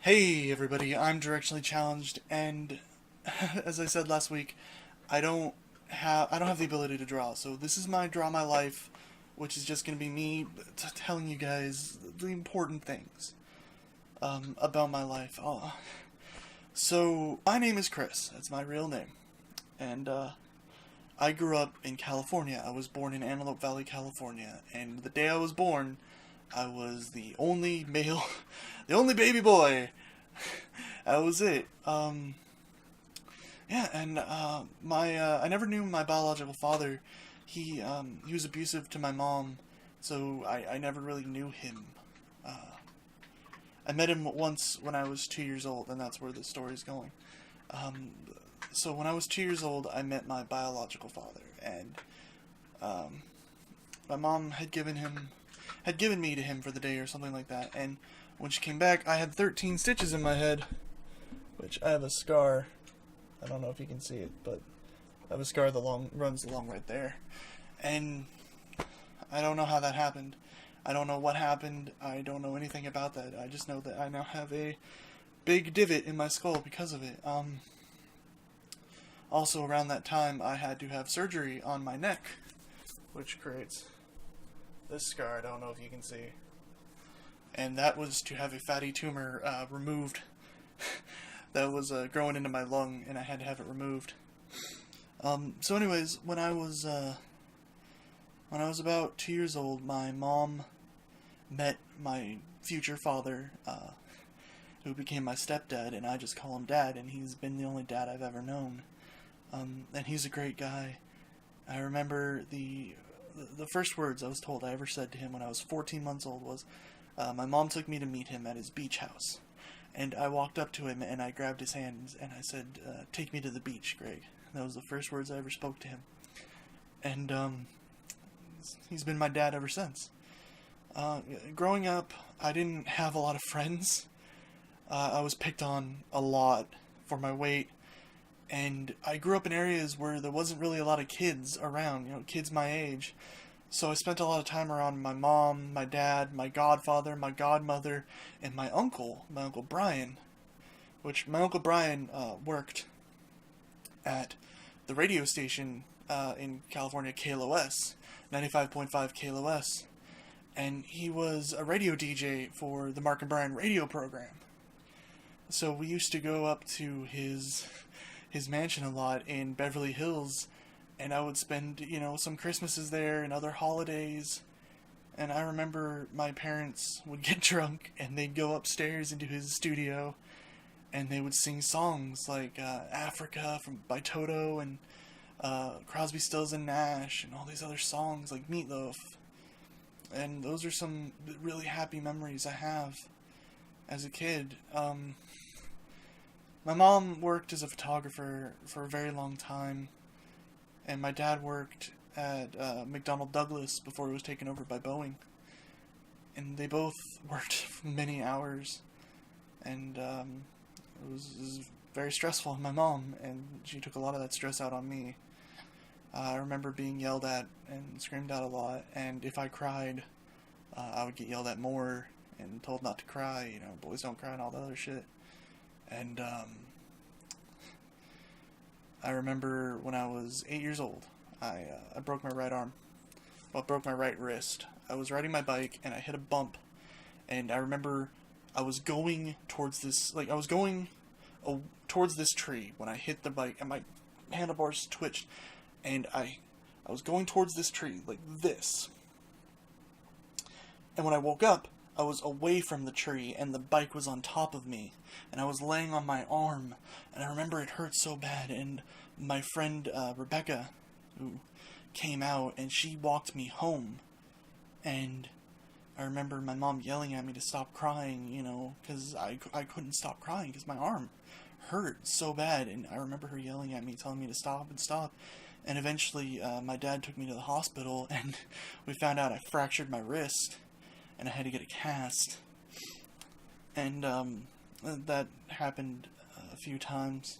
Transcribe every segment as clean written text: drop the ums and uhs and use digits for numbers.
Hey everybody, I'm directionally challenged, and as I said last week, I don't have the ability to draw. So this is my draw my life, which is just gonna be me telling you guys the important things about my life. So my name is Chris. That's my real name, and I grew up in California. I was born in Antelope Valley, California, and the day I was born, I was the only male, the only baby boy. That was it. Yeah, and I never knew my biological father. He was abusive to my mom, so I never really knew him. I met him once when I was 2 years old, and that's where the story's going. Um, so when I was 2 years old, I met my biological father, and um, my mom had given me to him for the day or something like that. And when she came back, I had 13 stitches in my head, which I have a scar. I don't know if you can see it, but I have a scar that runs along right there. And I don't know how that happened. I don't know what happened. I don't know anything about that. I just know that I now have a big divot in my skull because of it. Also, around that time, I had to have surgery on my neck, which creates this scar. I don't know if you can see. And that was to have a fatty tumor removed that was growing into my lung, and I had to have it removed. So anyways, when I was about 2 years old, my mom met my future father, who became my stepdad, and I just call him Dad, and he's been the only dad I've ever known. And he's a great guy. I remember the first words I was told I ever said to him when I was 14 months old was, my mom took me to meet him at his beach house. And I walked up to him and I grabbed his hand and I said, take me to the beach, Greg. That was the first words I ever spoke to him. And he's been my dad ever since. Growing up, I didn't have a lot of friends. I was picked on a lot for my weight. And I grew up in areas where there wasn't really a lot of kids around, kids my age. So I spent a lot of time around my mom, my dad, my godfather, my godmother, and my Uncle Brian. Which my Uncle Brian worked at the radio station in California, KLOS, 95.5 KLOS. And he was a radio DJ for the Mark and Brian radio program. So we used to go up to his mansion a lot in Beverly Hills, and I would spend, some Christmases there and other holidays. And I remember my parents would get drunk and they'd go upstairs into his studio and they would sing songs like Africa by Toto and Crosby, Stills and Nash and all these other songs like Meatloaf. And those are some really happy memories I have as a kid. My mom worked as a photographer for a very long time, and my dad worked at McDonnell Douglas before it was taken over by Boeing. And they both worked many hours, and it was very stressful on my mom, and she took a lot of that stress out on me. I remember being yelled at and screamed at a lot, and if I cried, I would get yelled at more and told not to cry, boys don't cry and all that other shit. And I remember when I was 8 years old, I broke my right arm. Well, broke my right wrist. I was riding my bike and I hit a bump, and I remember I was going towards this, towards this tree when I hit the bike, and my handlebars twitched, and I was going towards this tree like this. And when I woke up, I was away from the tree, and the bike was on top of me, and I was laying on my arm, and I remember it hurt so bad, and my friend Rebecca, who came out, and she walked me home, and I remember my mom yelling at me to stop crying, because I couldn't stop crying, because my arm hurt so bad, and I remember her yelling at me, telling me to stop and stop, and eventually my dad took me to the hospital, and we found out I fractured my wrist, and I had to get a cast. And that happened a few times.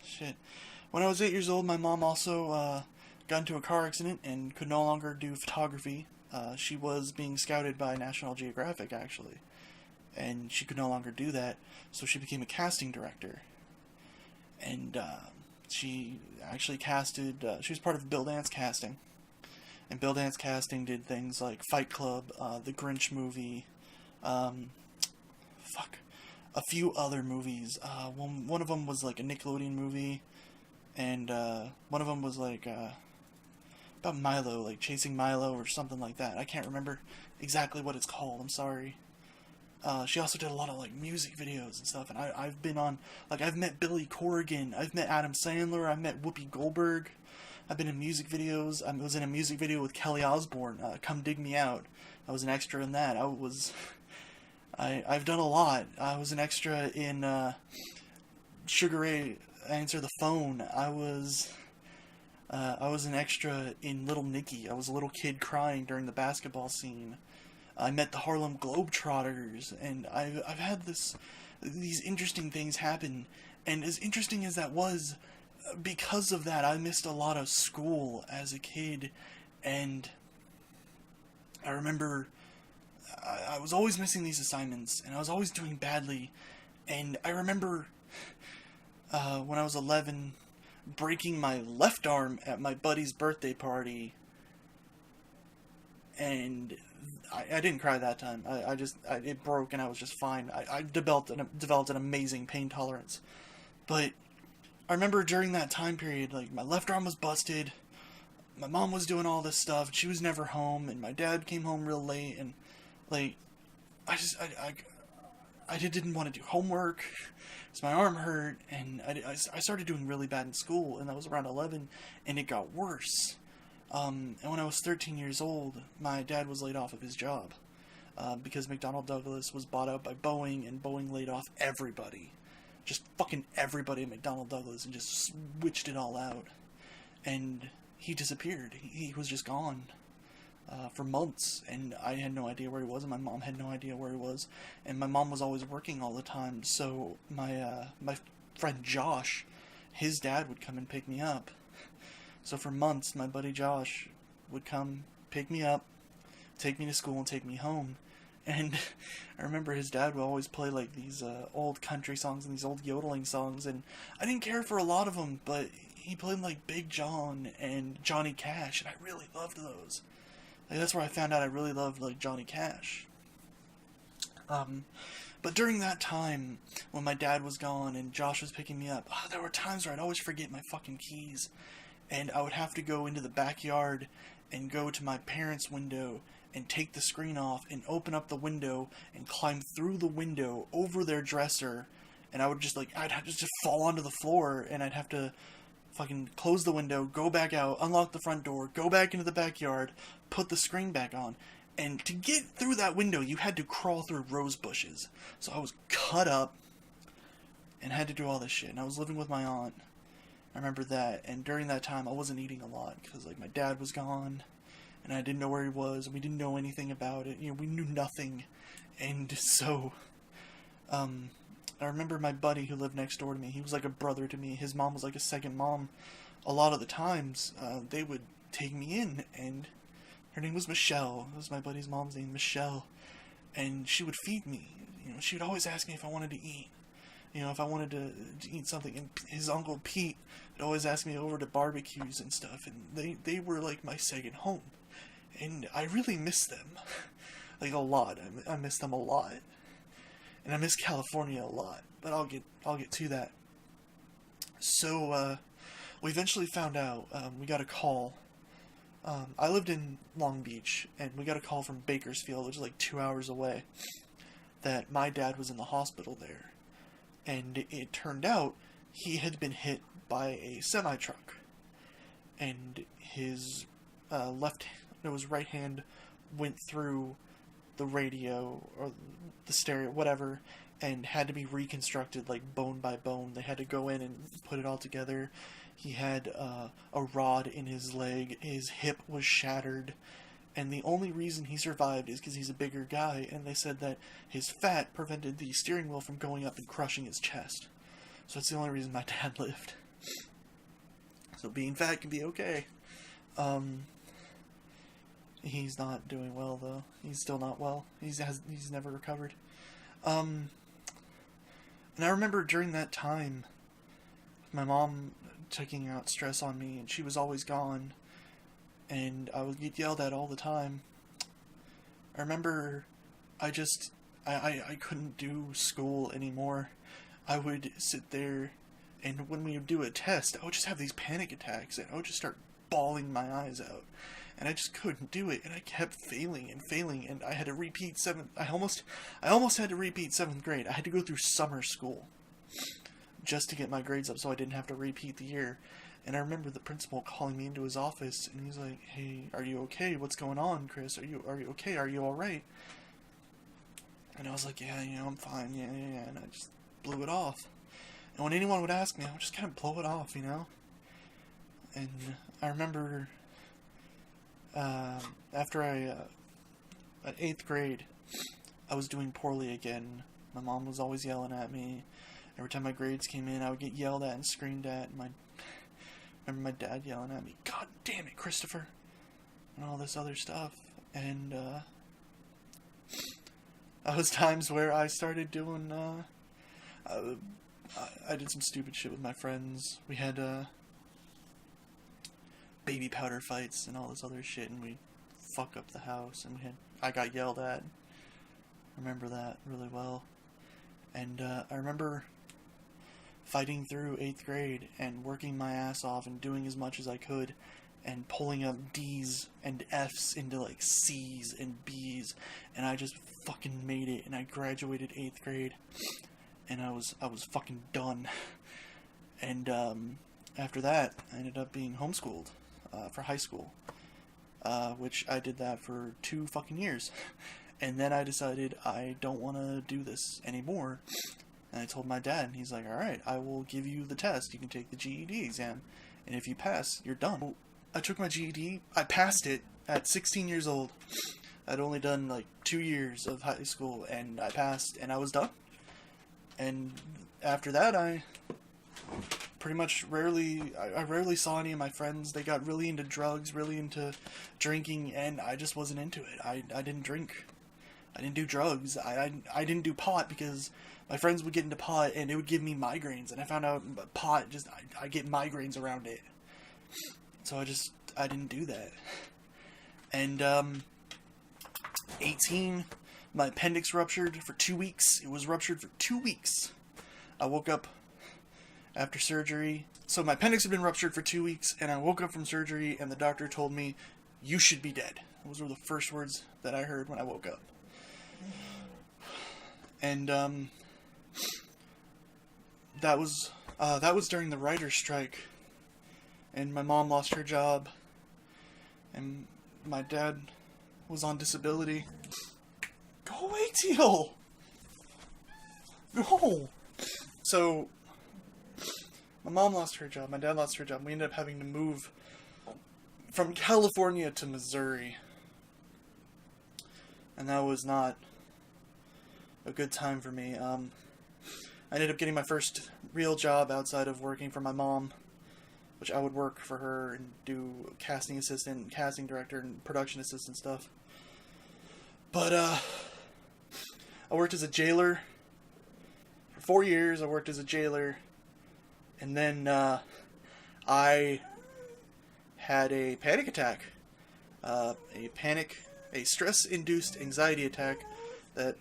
Shit. When I was 8 years old, my mom also got into a car accident and could no longer do photography. She was being scouted by National Geographic, actually. and she could no longer do that, so she became a casting director. And she actually casted, she was part of Bill Dance Casting. And Bill Dance Casting did things like Fight Club, The Grinch movie, a few other movies. One of them was like a Nickelodeon movie, and one of them was like about Milo, like Chasing Milo or something like that. I can't remember exactly what it's called, I'm sorry. She also did a lot of like music videos and stuff, and I've been on, like, I've met Billy Corrigan, I've met Adam Sandler, I've met Whoopi Goldberg, I've been in music videos. I was in a music video with Kelly Osbourne, Come Dig Me Out. I was an extra in that. I've done a lot. I was an extra in Sugar Ray Answer the Phone. I was an extra in Little Nicky. I was a little kid crying during the basketball scene. I met the Harlem Globetrotters, and I've had these interesting things happen. And as interesting as that was, because of that, I missed a lot of school as a kid, and I remember I was always missing these assignments, and I was always doing badly. And I remember when I was 11, breaking my left arm at my buddy's birthday party, and I didn't cry that time. It broke, and I was just fine. I developed an amazing pain tolerance. But I remember during that time period, like, my left arm was busted, my mom was doing all this stuff, and she was never home, and my dad came home real late, and, like, I didn't want to do homework, so my arm hurt, and I started doing really bad in school, and I was around 11, and it got worse. And when I was 13 years old, my dad was laid off of his job, because McDonnell Douglas was bought out by Boeing, and Boeing laid off everybody. Just fucking everybody at McDonnell Douglas, and just switched it all out. And he disappeared. He was just gone for months, and I had no idea where he was, and my mom had no idea where he was. And my mom was always working all the time, so my friend Josh, his dad would come and pick me up. So for months, my buddy Josh would come pick me up, take me to school, and take me home. And I remember his dad would always play, like, these old country songs and these old yodeling songs, and I didn't care for a lot of them, but he played, like, Big John and Johnny Cash, and I really loved those. Like, that's where I found out I really loved, like, Johnny Cash. But during that time, when my dad was gone and Josh was picking me up, there were times where I'd always forget my fucking keys, and I would have to go into the backyard and go to my parents' window and take the screen off and open up the window and climb through the window over their dresser, and I would just, like, I'd have to just fall onto the floor, and I'd have to fucking close the window, go back out, unlock the front door, go back into the backyard, put the screen back on. And to get through that window, you had to crawl through rose bushes. So I was cut up and had to do all this shit. And I was living with my aunt. I remember that. And during that time, I wasn't eating a lot because, like, my dad was gone, and I didn't know where he was, and we didn't know anything about it. You know, we knew nothing. And so, I remember my buddy who lived next door to me. He was like a brother to me. His mom was like a second mom. A lot of the times, they would take me in, and her name was Michelle. That was my buddy's mom's name, Michelle. And she would feed me. You know, she would always ask me if I wanted to eat. You know, if I wanted to eat something. And his uncle Pete would always ask me over to barbecues and stuff. And they were like my second home. And I really miss them. Like, a lot. I miss them a lot. And I miss California a lot. But I'll get to that. So, we eventually found out, we got a call. I lived in Long Beach, and we got a call from Bakersfield, which is like 2 hours away, that my dad was in the hospital there. And it turned out he had been hit by a semi-truck, and his right hand went through the radio, or the stereo, whatever, and had to be reconstructed, like, bone by bone. They had to go in and put it all together. He had a rod in his leg, his hip was shattered, and the only reason he survived is because he's a bigger guy, and they said that his fat prevented the steering wheel from going up and crushing his chest. So that's the only reason my dad lived. So being fat can be okay. He's not doing well, though. He's still not well. He's never recovered. Um, and I remember during that time, my mom taking out stress on me, and she was always gone, and I would get yelled at all the time. I remember I just, I couldn't do school anymore. I would sit there, and when we would do a test, I would just have these panic attacks, and I would just start bawling my eyes out. And I just couldn't do it, and I kept failing and failing, and I had to repeat I almost had to repeat 7th grade. I had to go through summer school just to get my grades up so I didn't have to repeat the year. And I remember the principal calling me into his office, and he's like, "Hey, are you okay? What's going on, Chris? Are you okay? Are you alright?" And I was like, "Yeah, I'm fine, yeah. And I just blew it off. And when anyone would ask me, I would just kind of blow it off, And I remember after at 8th grade, I was doing poorly again. My mom was always yelling at me. Every time my grades came in, I would get yelled at and screamed at. And I remember my dad yelling at me, "God damn it, Christopher," and all this other stuff. And that was times where I started doing, I did some stupid shit with my friends. We had baby powder fights and all this other shit, and we fuck up the house, and I got yelled at. I remember that really well. And I remember fighting through 8th grade and working my ass off and doing as much as I could and pulling up D's and F's into like C's and B's, and I just fucking made it, and I graduated 8th grade, and I was fucking done. And after that, I ended up being homeschooled for high school, which I did that for 2 fucking years. And then I decided I don't want to do this anymore. And I told my dad, and he's like, "Alright, I will give you the test. You can take the GED exam. And if you pass, you're done." I took my GED. I passed it at 16 years old. I'd only done like 2 years of high school, and I passed, and I was done. And after that, I pretty much I rarely saw any of my friends. They got really into drugs, really into drinking, and I just wasn't into it. I didn't drink. I didn't do drugs. I didn't do pot because my friends would get into pot and it would give me migraines, and I found out pot I get migraines around it. So I didn't do that. And 18, my appendix ruptured for 2 weeks. It was ruptured for 2 weeks. I woke up after surgery. So my appendix had been ruptured for 2 weeks, and I woke up from surgery, and the doctor told me, "You should be dead." Those were the first words that I heard when I woke up. And that was during the writer's strike, and my mom lost her job, and my dad was on disability. Go away, Teal! No! So, my mom lost her job, my dad lost her job, we ended up having to move from California to Missouri. And that was not a good time for me. I ended up getting my first real job outside of working for my mom, which I would work for her and do casting assistant, casting director, and production assistant stuff. But, I worked as a jailer. For 4 years, I worked as a jailer. And then, I had a panic attack. A stress-induced anxiety attack that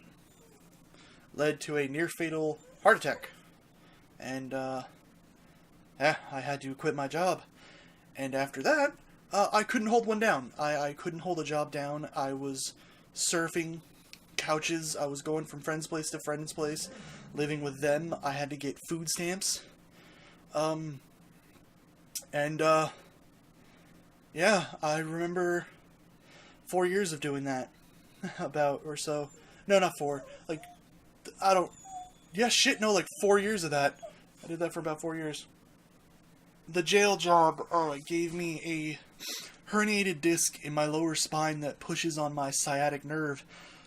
led to a near-fatal heart attack. And, I had to quit my job. And after that, I couldn't hold one down. I couldn't hold a job down. I was surfing couches. I was going from friend's place to friend's place, living with them. I had to get food stamps. Yeah, I remember 4 years of doing that. About, or so. No, not 4. Like, like 4 years of that. I did that for about 4 years. The jail job gave me a herniated disc in my lower spine that pushes on my sciatic nerve,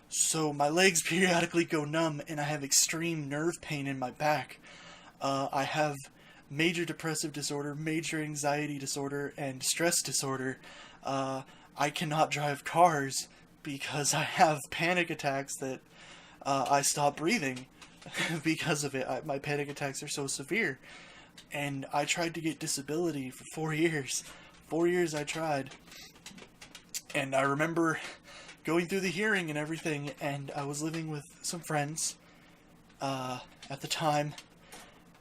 so my legs periodically go numb, and I have extreme nerve pain in my back. I have major depressive disorder, major anxiety disorder, and stress disorder. I cannot drive cars because I have panic attacks that I stopped breathing because of it. My panic attacks are so severe. And I tried to get disability for 4 years. 4 years I tried. And I remember going through the hearing and everything, and I was living with some friends at the time,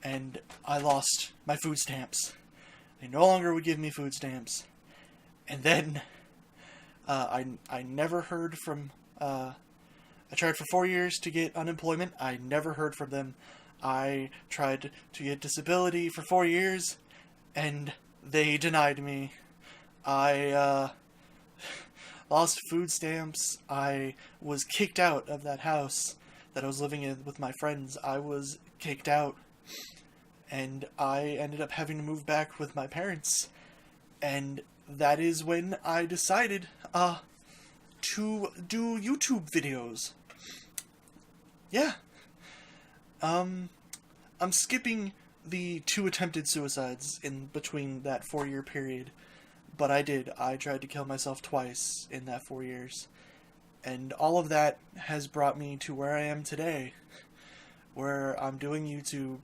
and I lost my food stamps. They no longer would give me food stamps. And then I never heard from... I tried for 4 years to get unemployment. I never heard from them. I tried to get disability for 4 years, and they denied me. I lost food stamps. I was kicked out of that house that I was living in with my friends. I was kicked out, and I ended up having to move back with my parents. And that is when I decided to do YouTube videos. Yeah. I'm skipping the 2 attempted suicides in between that 4-year period. But I did. I tried to kill myself twice in that 4 years. And all of that has brought me to where I am today. Where I'm doing YouTube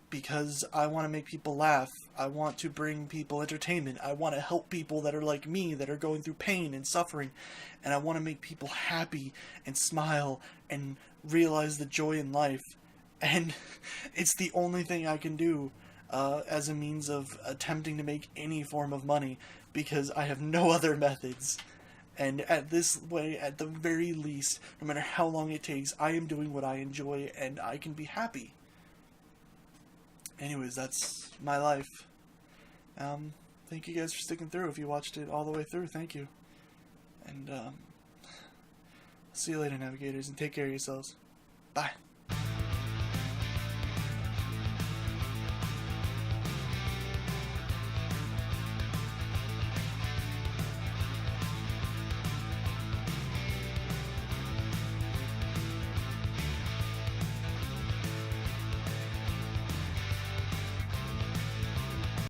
because I want to make people laugh. I want to bring people entertainment. I want to help people that are like me, that are going through pain and suffering. And I want to make people happy and smile and realize the joy in life. And it's the only thing I can do as a means of attempting to make any form of money, because I have no other methods. And at this way, at the very least, no matter how long it takes, I am doing what I enjoy and I can be happy. Anyways, that's my life. Thank you guys for sticking through. If you watched it all the way through, thank you. And see you later, navigators, and take care of yourselves. Bye.